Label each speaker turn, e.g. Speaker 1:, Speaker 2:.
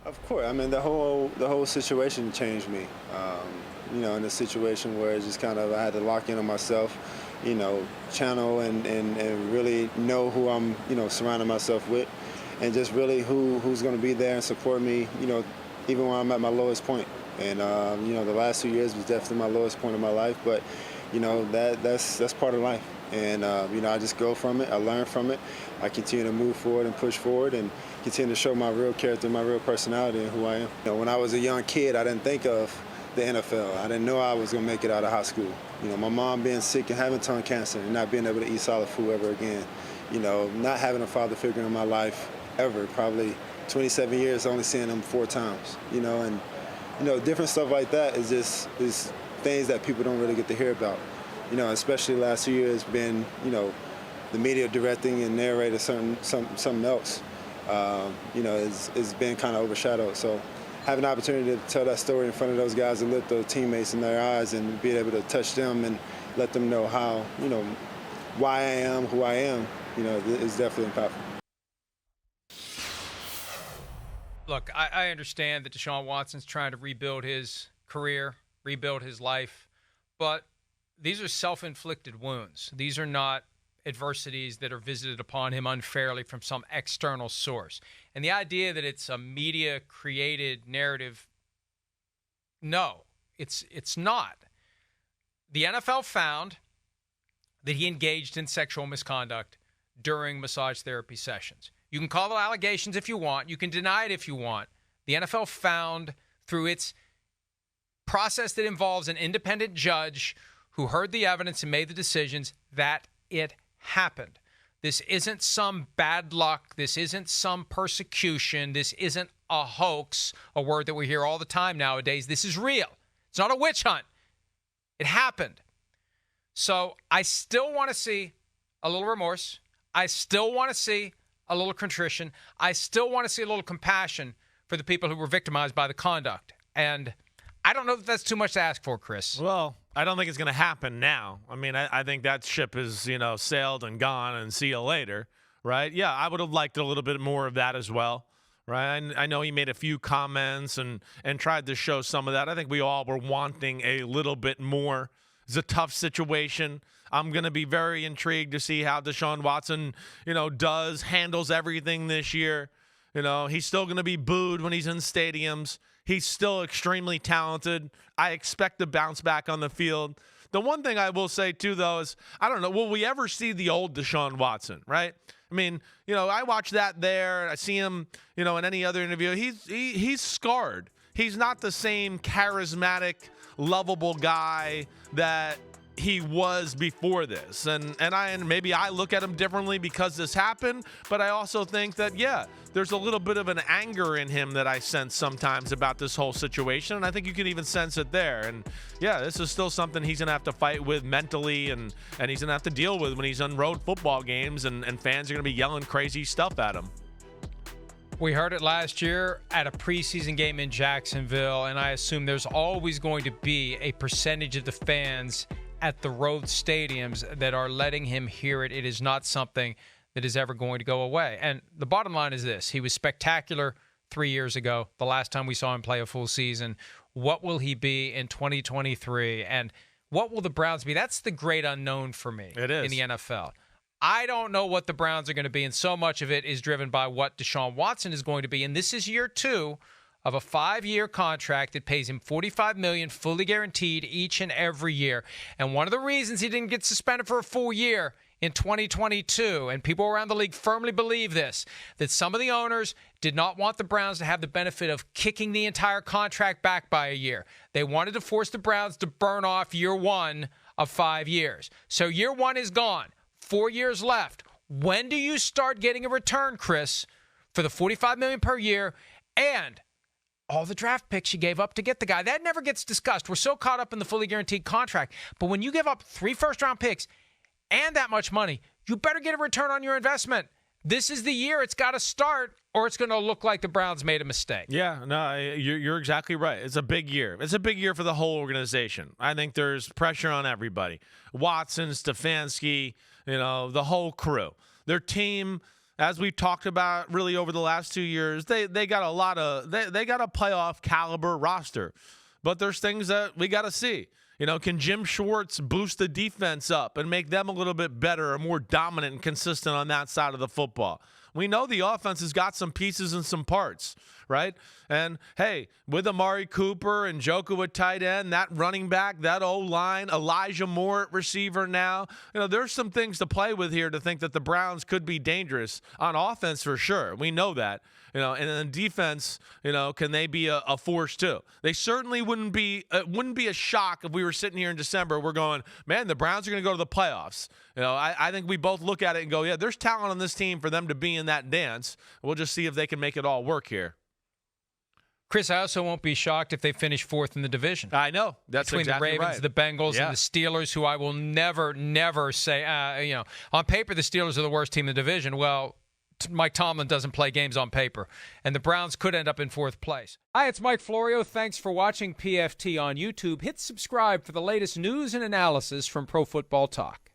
Speaker 1: Of course. I mean, the whole situation changed me. In a situation where it's just kind of I had to lock in on myself, channel and really know who I'm, surrounding myself with, and just really who's going to be there and support me, even when I'm at my lowest point. And the last 2 years was definitely my lowest point of my life, but that's part of life. And I just go from it. I learn from it. I continue to move forward and push forward and continue to show my real character, my real personality, and who I am. When I was a young kid, I didn't think of the NFL. I didn't know I was going to make it out of high school. My mom being sick and having tongue cancer and not being able to eat solid food ever again. Not having a father figure in my life ever. Probably 27 years, only seeing him 4 times. Different stuff like that is things that people don't really get to hear about. Especially the last 2 years being, the media directing and narrating something else. It's been kind of overshadowed. So having the opportunity to tell that story in front of those guys and look those teammates in their eyes and be able to touch them and let them know how, why I am who I am, is definitely impactful.
Speaker 2: Look, I understand that Deshaun Watson's trying to rebuild his career, rebuild his life, but these are self-inflicted wounds. These are not adversities that are visited upon him unfairly from some external source. And the idea that it's a media-created narrative, no, it's not. The NFL found that he engaged in sexual misconduct during massage therapy sessions. You can call it allegations if you want. You can deny it if you want. The NFL found through its process that involves an independent judge who heard the evidence and made the decisions that it happened. This isn't some bad luck. This isn't some persecution. This isn't a hoax, a word that we hear all the time nowadays. This is real. It's not a witch hunt. It happened. So I still want to see a little remorse. I still want to see a little contrition. I still want to see a little compassion for the people who were victimized by the conduct. And I don't know if that's too much to ask for, Chris.
Speaker 3: Well, I don't think it's going to happen now. I mean, I think that ship is, sailed and gone and see you later, right? Yeah, I would have liked a little bit more of that as well, right? I know he made a few comments and tried to show some of that. I think we all were wanting a little bit more. It's a tough situation. I'm going to be very intrigued to see how Deshaun Watson, handles everything this year. He's still going to be booed when he's in stadiums. He's still extremely talented. I expect to bounce back on the field. The one thing I will say, too, though, is I don't know, will we ever see the old Deshaun Watson, right? I mean, I watch that there. I see him, in any other interview. He's scarred. He's not the same charismatic, lovable guy that he was before this. And maybe I look at him differently because this happened, but I also think that, there's a little bit of an anger in him that I sense sometimes about this whole situation, and I think you can even sense it there. And, this is still something he's going to have to fight with mentally, and he's going to have to deal with when he's on road football games, and fans are going to be yelling crazy stuff at him.
Speaker 2: We heard it last year at a preseason game in Jacksonville, and I assume there's always going to be a percentage of the fans at the road stadiums that are letting him hear it. It is not something that is ever going to go away. And the bottom line is this. He was spectacular 3 years ago, the last time we saw him play a full season. What will he be in 2023? And what will the Browns be? That's the great unknown for me in the NFL. I don't know what the Browns are going to be, and so much of it is driven by what Deshaun Watson is going to be. And this is year 2 of a 5-year contract that pays him $45 million, fully guaranteed each and every year. And one of the reasons he didn't get suspended for a full year in 2022, and people around the league firmly believe this, that some of the owners did not want the Browns to have the benefit of kicking the entire contract back by a year. They wanted to force the Browns to burn off year 1 of 5 years. So year 1 is gone. 4 years left. When do you start getting a return, Chris, for the $45 million per year and all the draft picks you gave up to get the guy? That never gets discussed. We're so caught up in the fully guaranteed contract. But when you give up 3 first-round picks and that much money, you better get a return on your investment. This is the year it's got to start, or it's going to look like the Browns made a mistake.
Speaker 3: Yeah, no, you're exactly right. It's a big year. It's a big year for the whole organization. I think there's pressure on everybody. Watson, Stefanski, the whole crew. Their team as we've talked about really over the last 2 years, they got a lot of they got a playoff caliber roster. But there's things that we got to see. Can Jim Schwartz boost the defense up and make them a little bit better or more dominant and consistent on that side of the football? We know the offense has got some pieces and some parts, right? And, hey, with Amari Cooper and Njoku at tight end, that running back, that O-line, Elijah Moore at receiver now, there's some things to play with here to think that the Browns could be dangerous on offense for sure. We know that. And then defense, can they be a force too? They certainly wouldn't be a shock if we were sitting here in December. We're going, man, the Browns are going to go to the playoffs. I think we both look at it and go, yeah, there's talent on this team for them to be in that dance. We'll just see if they can make it all work here.
Speaker 2: Chris, I also won't be shocked if they finish fourth in the division.
Speaker 3: I know. That's
Speaker 2: between
Speaker 3: exactly
Speaker 2: the Ravens,
Speaker 3: right.
Speaker 2: the Bengals, and the Steelers, who I will never say, on paper, the Steelers are the worst team in the division. Well, Mike Tomlin doesn't play games on paper, and the Browns could end up in fourth place. Hi, it's Mike Florio. Thanks for watching PFT on YouTube. Hit subscribe for the latest news and analysis from Pro Football Talk.